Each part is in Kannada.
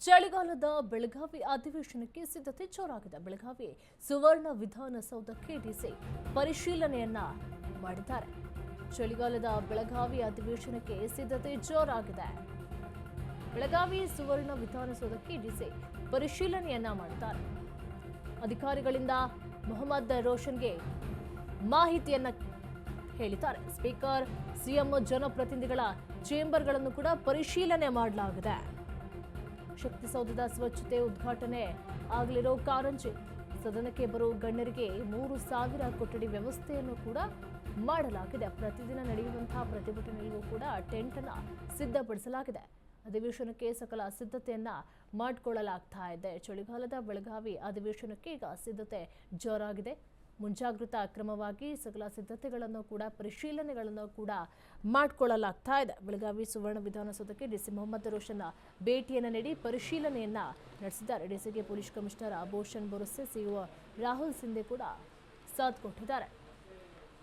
ಚಳಿಗಾಲದ ಬೆಳಗಾವಿ ಅಧಿವೇಶನಕ್ಕೆ ಸಿದ್ಧತೆ ಜೋರಾಗಿದೆ. ಬೆಳಗಾವಿ ಸುವರ್ಣ ವಿಧಾನಸೌಧಕ್ಕೆ ಡಿಸಿ ಪರಿಶೀಲನೆಯನ್ನ ಮಾಡಿದ್ದಾರೆ. ಚಳಿಗಾಲದ ಬೆಳಗಾವಿ ಅಧಿವೇಶನಕ್ಕೆ ಸಿದ್ಧತೆ ಜೋರಾಗಿದೆ. ಬೆಳಗಾವಿ ಸುವರ್ಣ ವಿಧಾನಸೌಧಕ್ಕೆ ಡಿಸಿ ಪರಿಶೀಲನೆಯನ್ನ ಮಾಡಿದ್ದಾರೆ. ಅಧಿಕಾರಿಗಳಿಂದ ಮೊಹಮ್ಮದ್ ರೋಷನ್ಗೆ ಮಾಹಿತಿಯನ್ನ ಹೇಳಿದ್ದಾರೆ. ಸ್ಪೀಕರ್, ಸಿಎಂ, ಜನಪ್ರತಿನಿಧಿಗಳ ಚೇಂಬರ್ಗಳನ್ನು ಕೂಡ ಪರಿಶೀಲನೆ ಮಾಡಲಾಗಿದೆ. ಶಕ್ತಿಸೌಧದ ಸ್ವಚ್ಛತೆ ಉದ್ಘಾಟನೆ ಆಗಲಿರೋ ಕಾರಂಜಿ ಸದನಕ್ಕೆ ಬರುವ ಗಣ್ಯರಿಗೆ 3,000 ಕೊಠಡಿ ವ್ಯವಸ್ಥೆಯನ್ನು ಕೂಡ ಮಾಡಲಾಗಿದೆ. ಪ್ರತಿದಿನ ನಡೆಯುವಂತಹ ಪ್ರತಿಭಟನೆಗಳಿಗೂ ಕೂಡ ಟೆಂಟ್ ಅನ್ನು ಸಿದ್ಧಪಡಿಸಲಾಗಿದೆ. ಅಧಿವೇಶನಕ್ಕೆ ಸಕಲ ಸಿದ್ಧತೆಯನ್ನ ಮಾಡಿಕೊಳ್ಳಲಾಗ್ತಾ ಇದೆ. ಚಳಿಗಾಲದ ಬೆಳಗಾವಿ ಅಧಿವೇಶನಕ್ಕೆ ಈಗ ಸಿದ್ಧತೆ ಜೋರಾಗಿದೆ. ಮುಂಜಾಗ್ರತಾ ಕ್ರಮವಾಗಿ ಸಕಲ ಸಿದ್ಧತೆಗಳನ್ನು ಕೂಡ ಪರಿಶೀಲನೆಗಳನ್ನು ಕೂಡ ಮಾಡಿಕೊಳ್ಳಲಾಗ್ತಾ ಇದೆ. ಬೆಳಗಾವಿ ಸುವರ್ಣ ವಿಧಾನಸೌಧಕ್ಕೆ ಡಿಸಿ ಮೊಹಮ್ಮದ್ ರೋಷನ್ ಭೇಟಿಯನ್ನು ನೀಡಿ ಪರಿಶೀಲನೆಯನ್ನ ನಡೆಸಿದ್ದಾರೆ. ಡಿಸಿಗೆ police commissioner Bhushan Borase, CEO Rahul Shinde ಕೂಡ ಸಾಥ್ ಕೊಟ್ಟಿದ್ದಾರೆ.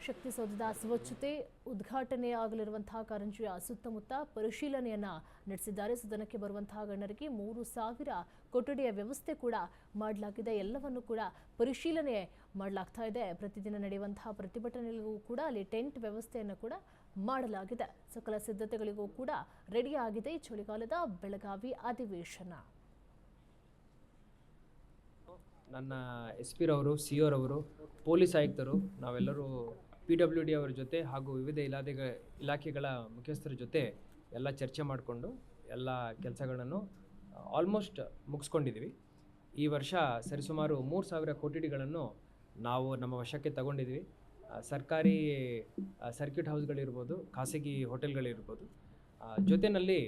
ಶಕ್ತಿಸೌಧದ ಸ್ವಚ್ಛತೆ ಉದ್ಘಾಟನೆ ಆಗಲಿರುವಂತಹ ಕಾರಂಜಿಯ ಸುತ್ತಮುತ್ತ ಪರಿಶೀಲನೆಯನ್ನ ನಡೆಸಿದ್ದಾರೆ. ಸದನಕ್ಕೆ ಬರುವಂತಹ ಗಣ್ಯರಿಗೆ 3,000 ಕೊಠಡಿಯ ವ್ಯವಸ್ಥೆ ಕೂಡ ಮಾಡಲಾಗಿದೆ. ಎಲ್ಲವನ್ನು ಕೂಡ ಪರಿಶೀಲನೆ ಮಾಡಲಾಗ್ತಾ ಇದೆ. ಪ್ರತಿದಿನ ನಡೆಯುವಂತಹ ಪ್ರತಿಭಟನೆಗಳಿಗೂ ಕೂಡ ಅಲ್ಲಿ ಟೆಂಟ್ ವ್ಯವಸ್ಥೆಯನ್ನು ಕೂಡ ಮಾಡಲಾಗಿದೆ. ಸಕಲ ಸಿದ್ಧತೆಗಳಿಗೂ ಕೂಡ ರೆಡಿಯಾಗಿದೆ ಚಳಿಗಾಲದ ಬೆಳಗಾವಿ ಅಧಿವೇಶನ. ನನ್ನ SP ರವರು, CO ರವರು, ಪೊಲೀಸ್ ಆಯುಕ್ತರು, ನಾವೆಲ್ಲರೂ PWD ಅವರ ಜೊತೆ ಹಾಗೂ ವಿವಿಧ ಇಲಾಖೆಗಳ ಮುಖ್ಯಸ್ಥರ ಜೊತೆ ಎಲ್ಲ ಚರ್ಚೆ ಮಾಡಿಕೊಂಡು ಎಲ್ಲ ಕೆಲಸಗಳನ್ನು ಆಲ್ಮೋಸ್ಟ್ ಮುಗಿಸ್ಕೊಂಡಿದ್ದೀವಿ. ಈ ವರ್ಷ ಸರಿಸುಮಾರು 3,000 ಕೊಠಡಿಗಳನ್ನು ನಾವು ನಮ್ಮ ವಶಕ್ಕೆ ತಗೊಂಡಿದ್ದೀವಿ. ಸರ್ಕಾರಿ ಸರ್ಕ್ಯೂಟ್ ಹೌಸ್ಗಳಿರ್ಬೋದು, ಖಾಸಗಿ ಹೋಟೆಲ್ಗಳಿರ್ಬೋದು. ಜೊತೆಯಲ್ಲಿ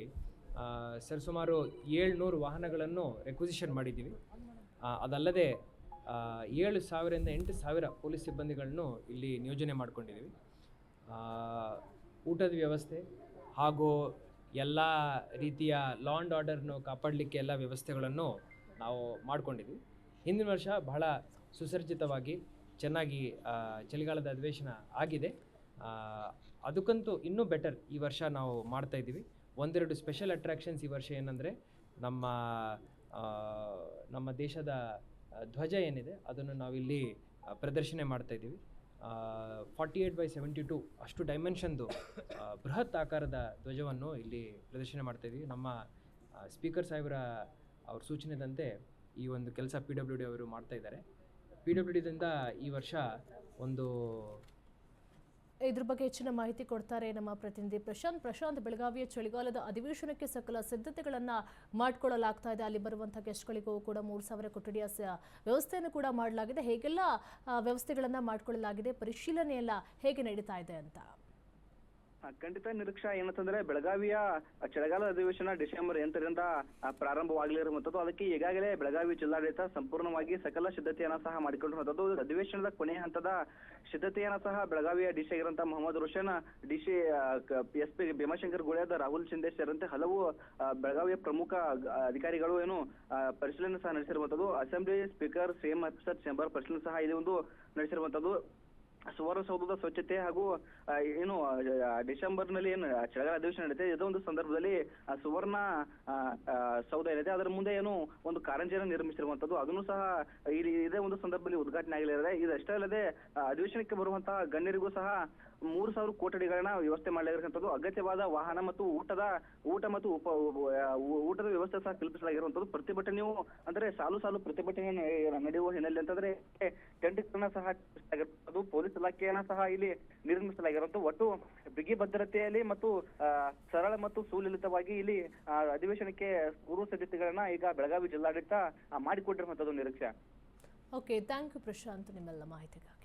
ಸರಿಸುಮಾರು 700 ವಾಹನಗಳನ್ನು ರೆಕ್ವಿಸಿಷನ್ ಮಾಡಿದ್ದೀವಿ. ಅದಲ್ಲದೆ 7,000ರಿಂದ 8,000 ಪೊಲೀಸ್ ಸಿಬ್ಬಂದಿಗಳನ್ನು ಇಲ್ಲಿ ನಿಯೋಜನೆ ಮಾಡ್ಕೊಂಡಿದ್ದೀವಿ. ಊಟದ ವ್ಯವಸ್ಥೆ ಹಾಗೂ ಎಲ್ಲ ರೀತಿಯ ಲಾ ಆ್ಯಂಡ್ ಆರ್ಡರ್ನು ಕಾಪಾಡಲಿಕ್ಕೆ ಎಲ್ಲ ವ್ಯವಸ್ಥೆಗಳನ್ನು ನಾವು ಮಾಡ್ಕೊಂಡಿದ್ವಿ. ಹಿಂದಿನ ವರ್ಷ ಬಹಳ ಸುಸಜ್ಜಿತವಾಗಿ ಚೆನ್ನಾಗಿ ಚಳಿಗಾಲದ ಅಧಿವೇಶನ ಆಗಿದೆ. ಅದಕ್ಕಂತೂ ಇನ್ನೂ ಬೆಟರ್ ಈ ವರ್ಷ ನಾವು ಮಾಡ್ತಾಯಿದ್ದೀವಿ. ಒಂದೆರಡು ಸ್ಪೆಷಲ್ ಅಟ್ರಾಕ್ಷನ್ಸ್ ಈ ವರ್ಷ ಏನಂದರೆ ನಮ್ಮ ದೇಶದ ಧ್ವಜ ಏನಿದೆ ಅದನ್ನು ನಾವಿಲ್ಲಿ ಪ್ರದರ್ಶನ ಮಾಡ್ತಾಯಿದ್ದೀವಿ. 48x72 ಅಷ್ಟು ಡೈಮೆನ್ಷನ್ದು ಬೃಹತ್ ಆಕಾರದ ಧ್ವಜವನ್ನು ಇಲ್ಲಿ ಪ್ರದರ್ಶನ ಮಾಡ್ತಾಯಿದ್ದೀವಿ. ನಮ್ಮ ಸ್ಪೀಕರ್ ಸಾಹೇಬರ ಅವ್ರ ಸೂಚನೆದಂತೆ ಈ ಒಂದು ಕೆಲಸ PWD ಅವರು ಮಾಡ್ತಾಯಿದ್ದಾರೆ. PWDದಿಂದ ಈ ವರ್ಷ ಇದ್ರ ಬಗ್ಗೆ ಹೆಚ್ಚಿನ ಮಾಹಿತಿ ಕೊಡ್ತಾರೆ ನಮ್ಮ ಪ್ರತಿನಿಧಿ ಪ್ರಶಾಂತ್. ಬೆಳಗಾವಿಯ ಚಳಿಗಾಲದ ಅಧಿವೇಶನಕ್ಕೆ ಸಕಲ ಸಿದ್ಧತೆಗಳನ್ನ ಮಾಡಿಕೊಳ್ಳಲಾಗ್ತಾ ಇದೆ. ಅಲ್ಲಿ ಬರುವಂತಹ ಗೆಸ್ಟ್ಗಳಿಗೂ ಕೂಡ 3,000 ಕೊಠಡಿಯ ವ್ಯವಸ್ಥೆಯನ್ನು ಕೂಡ ಮಾಡಲಾಗಿದೆ. ಹೇಗೆಲ್ಲ ವ್ಯವಸ್ಥೆಗಳನ್ನ ಮಾಡಿಕೊಳ್ಳಲಾಗಿದೆ, ಪರಿಶೀಲನೆ ಎಲ್ಲ ಹೇಗೆ ನಡೀತಾ ಇದೆ ಅಂತ? ಖಂಡಿತ ನಿರೀಕ್ಷಾ ಏನಂತಂದ್ರೆ ಬೆಳಗಾವಿಯ ಚಳಿಗಾಲ ಅಧಿವೇಶನ ಡಿಸೆಂಬರ್ 8ರಿಂದ ಪ್ರಾರಂಭವಾಗಲಿರುವಂತದ್ದು. ಅದಕ್ಕೆ ಈಗಾಗಲೇ ಬೆಳಗಾವಿ ಜಿಲ್ಲಾಡಳಿತ ಸಂಪೂರ್ಣವಾಗಿ ಸಕಲ ಸಿದ್ಧತೆಯನ್ನ ಸಹ ಮಾಡಿಕೊಂಡಿರುವಂತದ್ದು. ಅಧಿವೇಶನದ ಕೊನೆಯ ಹಂತದ ಸಿದ್ಧತೆಯನ್ನ ಸಹ ಬೆಳಗಾವಿಯ ಡಿಸಿ ಆಗಿರುವಂತಹ ಮೊಹಮ್ಮದ್ ರೋಷನ್, ಡಿಸಿ SP ಭೀಮಾಶಂಕರ್ ಗುಳೇದ, ರಾಹುಲ್ ಸಿಂಧೆ ಸೇರಿದಂತೆ ಹಲವು ಬೆಳಗಾವಿಯ ಪ್ರಮುಖ ಅಧಿಕಾರಿಗಳು ಪರಿಶೀಲನೆ ಸಹ ನಡೆಸಿರುವಂತದ್ದು. Assembly speaker, CM officer, chamber ಪರಿಶೀಲನೆ ಸಹ ಇಲ್ಲಿ ನಡೆಸಿರುವಂತದ್ದು. ಸುವರ್ಣಸೌಧದ ಸ್ವಚ್ಛತೆ ಹಾಗೂ ಡಿಸೆಂಬರ್ನಲ್ಲಿ ಚಳಿಗಾಲ ಅಧಿವೇಶನ ನಡೆಯುತ್ತೆ. ಇದೋ ಒಂದು ಸಂದರ್ಭದಲ್ಲಿ ಸುವರ್ಣ ಸೌಧ ಏನಿದೆ ಅದರ ಮುಂದೆ ಒಂದು ಕಾರಂಜಿಯನ್ನು ನಿರ್ಮಿಸಿರುವಂತದ್ದು. ಅದನ್ನು ಸಹ ಇದೇ ಒಂದು ಸಂದರ್ಭದಲ್ಲಿ ಉದ್ಘಾಟನೆ ಆಗಲಿದೆ. ಇದಷ್ಟೇ ಅಲ್ಲದೆ ಅಧಿವೇಶನಕ್ಕೆ ಬರುವಂತಹ ಗಣ್ಯರಿಗೂ ಸಹ 3,000 ಕೊಠಡಿಗಳನ್ನ ವ್ಯವಸ್ಥೆ ಮಾಡಲಾಗಿರುವಂತದ್ದು. ಅಗತ್ಯವಾದ ವಾಹನ ಮತ್ತು ಊಟ ಮತ್ತು ಊಟದ ವ್ಯವಸ್ಥೆ ಸಹ ಕಲ್ಪಿಸಲಾಗಿರುವಂತದ್ದು. ಪ್ರತಿಭಟನೆಯು ಅಂದ್ರೆ ಸಾಲು ಪ್ರತಿಭಟನೆ ನಡೆಯುವ ಹಿನ್ನೆಲೆ ಅಂತಂದ್ರೆ ಟೆಂಟ್ಗಳನ್ನ ಸಹ ಆಗಿರುವಂತದ್ದು. ಪೊಲೀಸ್ ಇಲಾಖೆಯನ್ನ ಸಹ ಇಲ್ಲಿ ನಿರ್ಮಿಸಲಾಗಿರುವಂತದ್ದು. ಒಟ್ಟು ಬಿಗಿ ಭದ್ರತೆಯಲ್ಲಿ ಮತ್ತು ಸರಳ ಮತ್ತು ಸುಲಲಿತವಾಗಿ ಇಲ್ಲಿ ಅಧಿವೇಶನಕ್ಕೆ ಪೂರ್ವ ಸಿದ್ಧತೆಗಳನ್ನ ಈಗ ಬೆಳಗಾವಿ ಜಿಲ್ಲಾಡಳಿತ ಮಾಡಿಕೊಟ್ಟಿರುವಂತದ್ದು. ನಿರೀಕ್ಷೆ. ಓಕೆ, ಥ್ಯಾಂಕ್ ಯು ಪ್ರಶಾಂತ್ ನಿಮ್ಮೆಲ್ಲ ಮಾಹಿತಿಗಾಗಿ.